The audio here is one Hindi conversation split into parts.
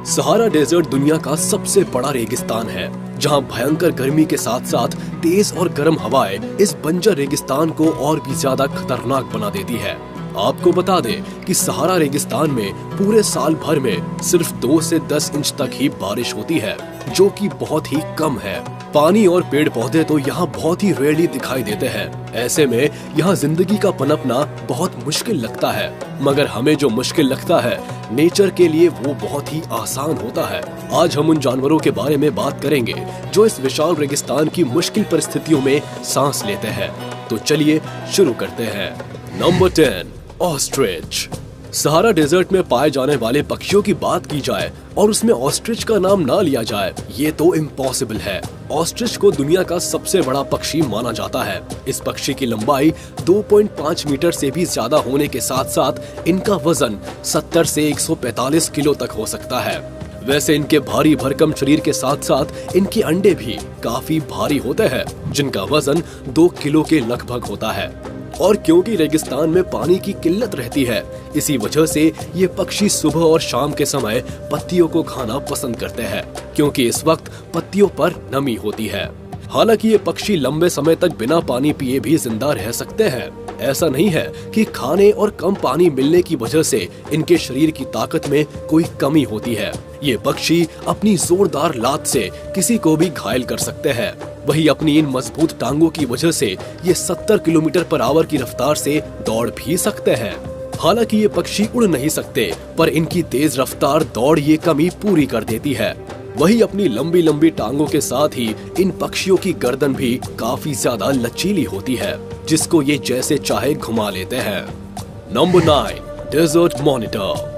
सहारा डेजर्ट दुनिया का सबसे बड़ा रेगिस्तान है, जहां भयंकर गर्मी के साथ साथ तेज और गर्म हवाएं इस बंजर रेगिस्तान को और भी ज्यादा खतरनाक बना देती है। आपको बता दें कि सहारा रेगिस्तान में पूरे साल भर में सिर्फ 2 से 10 इंच तक ही बारिश होती है, जो कि बहुत ही कम है। पानी और पेड़ पौधे तो यहाँ बहुत ही रेयरली दिखाई देते हैं। ऐसे में यहाँ जिंदगी का पनपना बहुत मुश्किल लगता है, मगर हमें जो मुश्किल लगता है नेचर के लिए वो बहुत ही आसान होता है। आज हम उन जानवरों के बारे में बात करेंगे जो इस विशाल रेगिस्तान की मुश्किल परिस्थितियों में सांस लेते हैं। तो चलिए शुरू करते हैं। Number 10, ostrich. सहारा डेजर्ट में पाए जाने वाले पक्षियों की बात की जाए और उसमें ऑस्ट्रिच का नाम ना लिया जाए, ये तो इम्पॉसिबल है। ऑस्ट्रिच को दुनिया का सबसे बड़ा पक्षी माना जाता है। इस पक्षी की लंबाई 2.5 मीटर से भी ज्यादा होने के साथ साथ इनका वजन 70 से 145 किलो तक हो सकता है। वैसे इनके भारी भरकम शरीर के साथ साथ इनके अंडे भी काफी भारी होते हैं, जिनका वजन 2 किलो के लगभग होता है। और क्योंकि रेगिस्तान में पानी की किल्लत रहती है, इसी वजह से ये पक्षी सुबह और शाम के समय पत्तियों को खाना पसंद करते हैं, क्योंकि इस वक्त पत्तियों पर नमी होती है। हालांकि ये पक्षी लंबे समय तक बिना पानी पिए भी जिंदा रह सकते हैं। ऐसा नहीं है कि खाने और कम पानी मिलने की वजह से इनके शरीर की ताकत में कोई कमी होती है। ये पक्षी अपनी जोरदार लात से किसी को भी घायल कर सकते हैं। वही अपनी इन मजबूत टांगों की वजह से ये 70 किलोमीटर पर आवर की रफ्तार से दौड़ भी सकते हैं। हालांकि ये पक्षी उड़ नहीं सकते, पर इनकी तेज रफ्तार दौड़ ये कमी पूरी कर देती है। वही अपनी लंबी लंबी टांगों के साथ ही इन पक्षियों की गर्दन भी काफी ज्यादा लचीली होती है, जिसको ये जैसे चाहे घुमा लेते हैं। Number 9, desert monitor.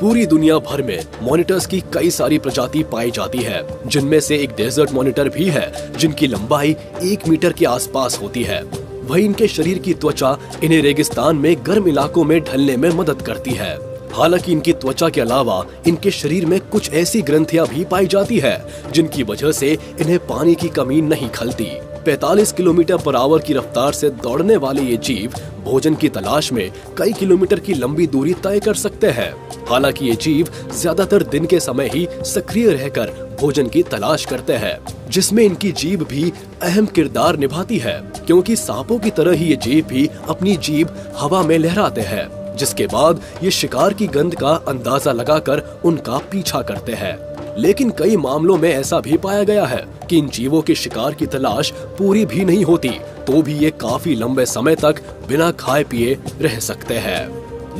पूरी दुनिया भर में मॉनिटर्स की कई सारी प्रजाति पाई जाती है, जिनमें से एक डेजर्ट मॉनिटर भी है, जिनकी लंबाई 1 मीटर के आसपास होती है। वही इनके शरीर की त्वचा इन्हें रेगिस्तान में गर्म इलाकों में ढलने में मदद करती है। हालांकि इनकी त्वचा के अलावा इनके शरीर में कुछ ऐसी ग्रंथियां भी पाई जाती है, जिनकी वजह से इन्हें पानी की कमी नहीं खलती। 45 किलोमीटर पर आवर की रफ्तार से दौड़ने वाले ये जीव भोजन की तलाश में कई किलोमीटर की लंबी दूरी तय कर सकते हैं। हालांकि ये जीव ज्यादातर दिन के समय ही सक्रिय रहकर भोजन की तलाश करते हैं, जिसमें इनकी जीभ भी अहम किरदार निभाती है, क्योंकि सांपों की तरह ही ये जीव भी अपनी जीभ हवा में लहराते हैं, जिसके बाद ये शिकार की गंध का अंदाजा लगाकर उनका पीछा करते हैं। लेकिन कई मामलों में ऐसा भी पाया गया है कि इन जीवों के शिकार की तलाश पूरी भी नहीं होती, तो भी ये काफी लंबे समय तक बिना खाए पिए रह सकते हैं।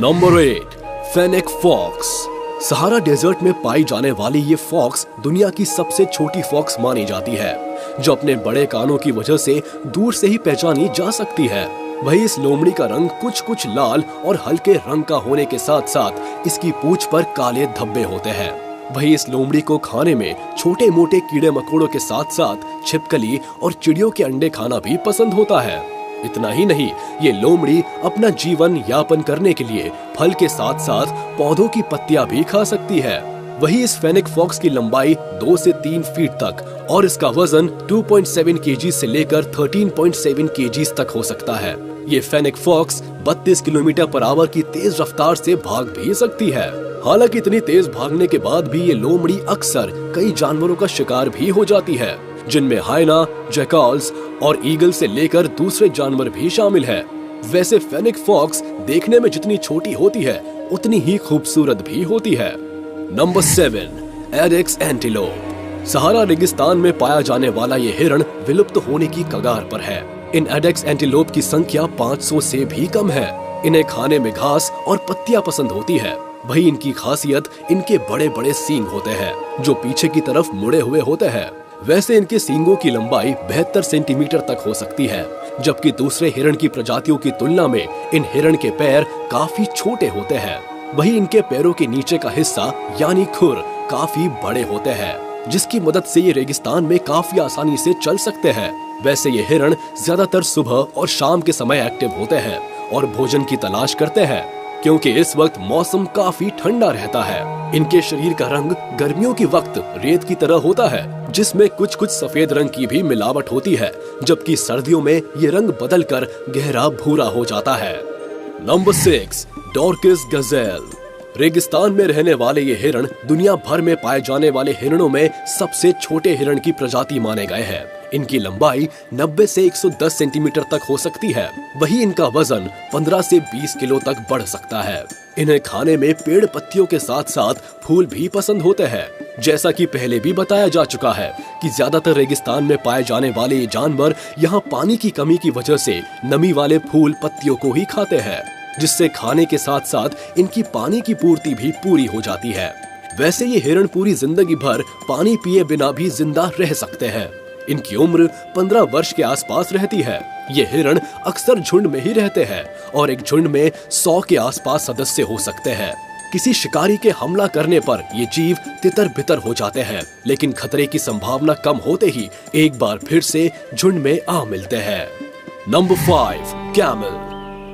Number 8, fennec fox. Sahara desert में पाई जाने वाली ये फॉक्स दुनिया की सबसे छोटी फॉक्स मानी जाती है, जो अपने बड़े कानों की वजह से दूर से ही पहचानी जा सकती है। वही इस लोमड़ी का रंग कुछ लाल और हल्के रंग का होने के साथ साथ इसकी पूंछ पर काले धब्बे होते हैं। वही इस लोमड़ी को खाने में छोटे मोटे कीड़े मकोड़ों के साथ साथ छिपकली और चिड़ियों के अंडे खाना भी पसंद होता है। इतना ही नहीं, ये लोमड़ी अपना जीवन यापन करने के लिए फल के साथ साथ पौधों की पत्तियां भी खा सकती है। वही इस फेनिक फॉक्स की लंबाई 2 से 3 फीट तक और इसका वजन 2.7 केजी से लेकर 13.7 केजीज तक हो सकता है। ये fennec fox 32 kilometre per hour की तेज रफ्तार से भाग भी सकती है। हालांकि इतनी तेज भागने के बाद भी ये लोमड़ी अक्सर कई जानवरों का शिकार भी हो जाती है, जिनमें हाइना, जैकल्स और ईगल से लेकर दूसरे जानवर भी शामिल है। वैसे फेनिक फॉक्स देखने में जितनी छोटी होती है, उतनी ही खूबसूरत भी होती है। Number 7, एडेक्स antelope. सहारा रेगिस्तान में पाया जाने वाला ये हिरण विलुप्त होने की कगार पर है। इन एडेक्स एंटीलोप की संख्या 500 से भी कम है। इन्हें खाने में घास और पत्तियां पसंद होती है। वही इनकी खासियत इनके बड़े बड़े सींग होते हैं, जो पीछे की तरफ मुड़े हुए होते हैं। वैसे इनके सींगों की लंबाई 72 सेंटीमीटर तक हो सकती है, जबकि दूसरे हिरण की प्रजातियों की तुलना में इन हिरण के पैर काफी छोटे होते हैं। वही इनके पैरों के नीचे का हिस्सा यानी खुर काफी बड़े होते हैं, जिसकी मदद से ये रेगिस्तान में काफी आसानी से चल सकते हैं। वैसे ये हिरण ज्यादातर सुबह और शाम के समय एक्टिव होते हैं और भोजन की तलाश करते हैं, क्योंकि इस वक्त मौसम काफी ठंडा रहता है। इनके शरीर का रंग गर्मियों के वक्त रेत की तरह होता है, जिसमें कुछ सफेद रंग की भी मिलावट होती है, जबकि सर्दियों में ये रंग बदलकर गहरा भूरा हो जाता है। Number 6, dorcas gazelle. रेगिस्तान में रहने वाले ये हिरण दुनिया भर में पाए जाने वाले हिरणों में सबसे छोटे हिरण की प्रजाति माने गए हैं। इनकी लंबाई 90 से 110 सेंटीमीटर तक हो सकती है। वहीं इनका वजन 15 से 20 किलो तक बढ़ सकता है। इन्हें खाने में पेड़ पत्तियों के साथ साथ फूल भी पसंद होते हैं। जैसा कि पहले भी बताया जा चुका है कि ज्यादातर रेगिस्तान में पाए जाने वाले ये जानवर यहाँ पानी की कमी की वजह से नमी वाले फूल पत्तियों को ही खाते हैं, जिससे खाने के साथ साथ इनकी पानी की पूर्ति भी पूरी हो जाती है। वैसे ये हिरण पूरी जिंदगी भर पानी पिए बिना भी जिंदा रह सकते हैं। इनकी उम्र 15 वर्ष के आसपास रहती है। ये हिरण अक्सर झुंड में ही रहते हैं और एक झुंड में 100 के आसपास सदस्य हो सकते हैं। किसी शिकारी के हमला करने पर ये जीव तितर बितर हो जाते हैं, लेकिन खतरे की संभावना कम होते ही एक बार फिर से झुंड में आ मिलते हैं। Number 5, camel.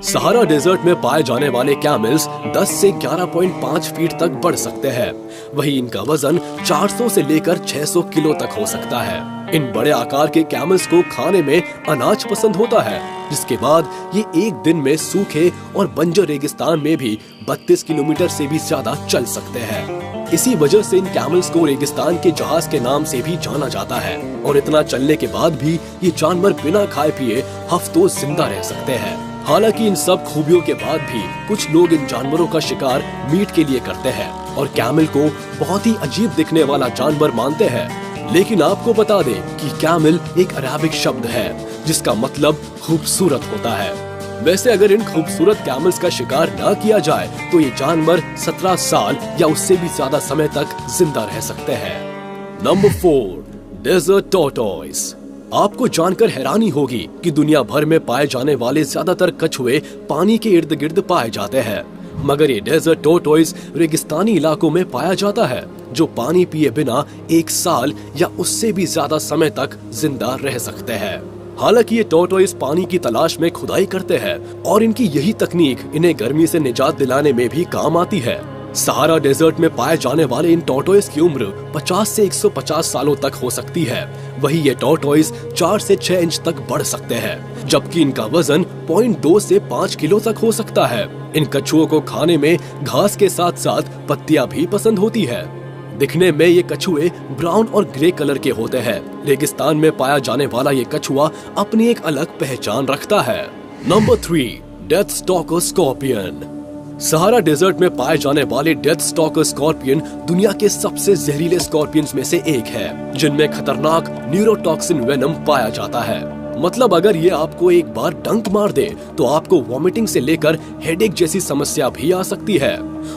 सहारा डेजर्ट में पाए जाने वाले कैमल्स 10 से 11.5 फीट तक बढ़ सकते हैं। वहीं इनका वजन 400 से लेकर 600 किलो तक हो सकता है। इन बड़े आकार के कैमल्स को खाने में अनाज पसंद होता है, जिसके बाद ये एक दिन में सूखे और बंजर रेगिस्तान में भी 32 किलोमीटर से भी ज्यादा चल सकते हैं। इसी वजह से इन कैमल्स को रेगिस्तान के जहाज के नाम से भी जाना जाता है। और इतना चलने के बाद भी ये जानवर बिना खाए पिए हफ्तों जिंदा रह सकते हैं। हालांकि इन सब खूबियों के बाद भी कुछ लोग इन जानवरों का शिकार मीट के लिए करते हैं और कैमल को बहुत ही अजीब दिखने वाला जानवर मानते हैं। लेकिन आपको बता दें कि कैमल एक अराबिक शब्द है जिसका मतलब खूबसूरत होता है। वैसे अगर इन खूबसूरत कैमल्स का शिकार न किया जाए तो ये जानवर 17 साल या उससे भी ज्यादा समय तक जिंदा रह सकते हैं। Number 4, desert tortoise. आपको जानकर हैरानी होगी कि दुनिया भर में पाए जाने वाले ज्यादातर कछुए पानी के इर्द गिर्द पाए जाते हैं, मगर ये डेजर्ट टॉर्टोइस रेगिस्तानी इलाकों में पाया जाता है, जो पानी पिए बिना 1 साल या उससे भी ज्यादा समय तक जिंदा रह सकते हैं। हालांकि ये टॉर्टोइस पानी की तलाश में खुदाई करते हैं और इनकी यही तकनीक इन्हें गर्मी से निजात दिलाने में भी काम आती है। सहारा डेजर्ट में पाए जाने वाले इन टॉर्टोइस की उम्र 50 से 150 सालों तक हो सकती है। वहीं ये टॉर्टोइस 4 से 6 इंच तक बढ़ सकते हैं, जबकि इनका वजन 0.2 से 5 किलो तक हो सकता है। इन कछुओं को खाने में घास के साथ साथ पत्तियां भी पसंद होती है। दिखने में ये कछुए ब्राउन और ग्रे कलर के होते हैं। रेगिस्तान में पाया जाने वाला ये कछुआ अपनी एक अलग पहचान रखता है। Number 3, death stalker scorpion. Sahara desert में पाए जाने वाले डेथ स्टॉकर स्कॉर्पियन दुनिया के सबसे जहरीले स्कॉर्पियंस में से एक है, जिनमें खतरनाक न्यूरोटॉक्सिन वेनम पाया जाता है। मतलब अगर ये आपको एक बार डंक मार दे तो आपको वॉमिटिंग से लेकर हेडेक जैसी समस्या भी आ सकती है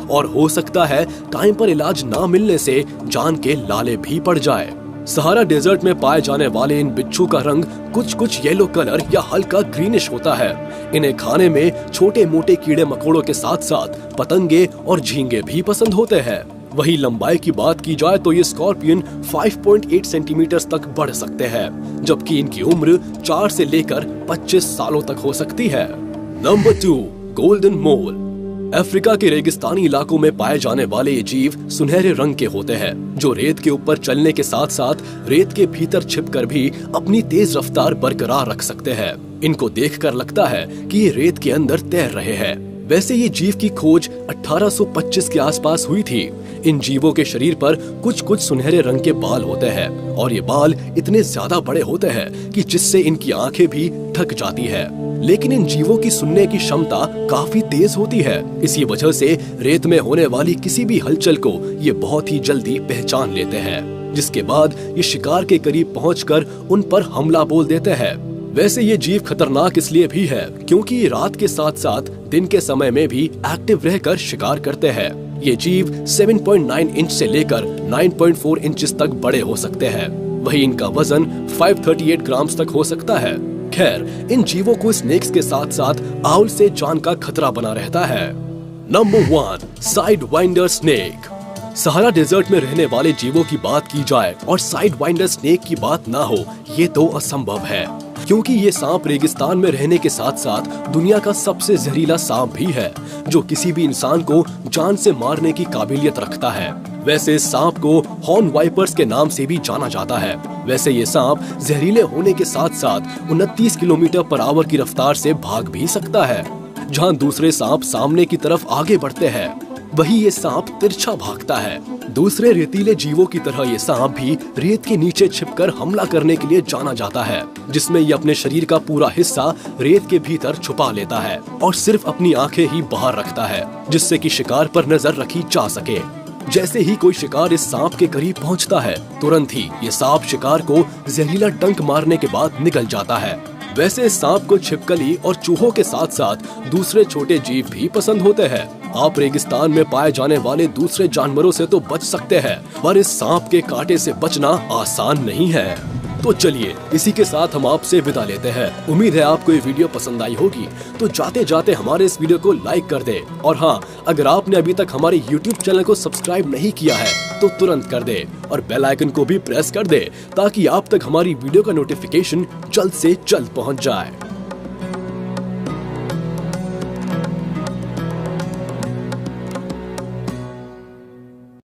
और हो सकता है टाइम पर इलाज ना मिलने से जान के लाले भी पड़ जाए। सहारा डेजर्ट में पाए जाने वाले इन बिच्छू का रंग कुछ येलो कलर या हल्का ग्रीनिश होता है। इन्हें खाने में छोटे मोटे कीड़े मकोड़ों के साथ साथ पतंगे और झींगे भी पसंद होते हैं। वही लंबाई की बात की जाए तो ये स्कॉर्पियन 5.8 सेंटीमीटर तक बढ़ सकते हैं, जबकि इनकी उम्र 4 से लेकर 25 सालों तक हो सकती है। नंबर 2, गोल्डन मोल। अफ्रीका के रेगिस्तानी इलाकों में पाए जाने वाले ये जीव सुनहरे रंग के होते हैं, जो रेत के ऊपर चलने के साथ साथ रेत के भीतर छिपकर भी अपनी तेज रफ्तार बरकरार रख सकते हैं। इनको देखकर लगता है कि ये रेत के अंदर तैर रहे हैं। वैसे ये जीव की खोज 1825 के आसपास हुई थी। इन जीवों के शरीर पर कुछ सुनहरे रंग के बाल होते हैं और ये बाल इतने ज्यादा बड़े होते हैं कि जिससे इनकी आंखें भी ढक जाती है। लेकिन इन जीवों की सुनने की क्षमता काफी तेज होती है। इसी वजह से रेत में होने वाली किसी भी हलचल को ये बहुत ही जल्दी पहचान लेते हैं, जिसके बाद ये शिकार के करीब पहुंचकर उन पर हमला बोल देते हैं। वैसे ये जीव खतरनाक इसलिए भी है क्योंकि ये रात के साथ साथ दिन के समय में भी एक्टिव रहकर शिकार करते हैं। ये जीव 7.9 इंच से लेकर 9.4 इंचेस तक बड़े हो सकते हैं। वही इनका वजन 538 ग्राम तक हो सकता है। खैर, इन जीवों को स्नेक्स के साथ साथ आउल से जान का खतरा बना रहता है। Number 1, sidewinder snake. Sahara desert में रहने वाले जीवों की बात की जाए और साइड वाइंडर स्नेक की बात ना हो, ये तो असंभव है, क्योंकि ये सांप रेगिस्तान में रहने के साथ साथ दुनिया का सबसे जहरीला सांप भी है, जो किसी भी इंसान को जान से मारने की काबिलियत रखता है। वैसे इस सांप को हॉर्न वाइपर्स के नाम से भी जाना जाता है। वैसे ये सांप जहरीले होने के साथ साथ 29 किलोमीटर पर आवर की रफ्तार से भाग भी सकता है, जहां दूसरे सांप सामने की तरफ आगे बढ़ते हैं। वही ये सांप तिरछा भागता है। दूसरे रेतीले जीवों की तरह ये सांप भी रेत के नीचे छिपकर हमला करने के लिए जाना जाता है, जिसमें ये अपने शरीर का पूरा हिस्सा रेत के भीतर छुपा लेता है और सिर्फ अपनी आंखें ही बाहर रखता है, जिससे कि शिकार पर नजर रखी जा सके। जैसे ही कोई शिकार इस सांप के करीब पहुंचता है, तुरंत ही ये सांप शिकार को जहरीला डंक मारने के बाद निकल जाता है। वैसे इस सांप को छिपकली और चूहों के साथ साथ दूसरे छोटे जीव भी पसंद होते हैं। आप रेगिस्तान में पाए जाने वाले दूसरे जानवरों से तो बच सकते हैं, पर इस सांप के कांटे से बचना आसान नहीं है। तो चलिए इसी के साथ हम आपसे विदा लेते हैं। उम्मीद है आपको ये वीडियो पसंद आई होगी, तो जाते जाते हमारे इस वीडियो को लाइक कर दे। और हाँ, अगर आपने अभी तक हमारे YouTube चैनल को सब्सक्राइब नहीं किया है तो तुरंत कर दे और बेल आइकन को भी प्रेस कर दे, ताकि आप तक हमारी वीडियो का नोटिफिकेशन जल्द से जल्द पहुंच जाए।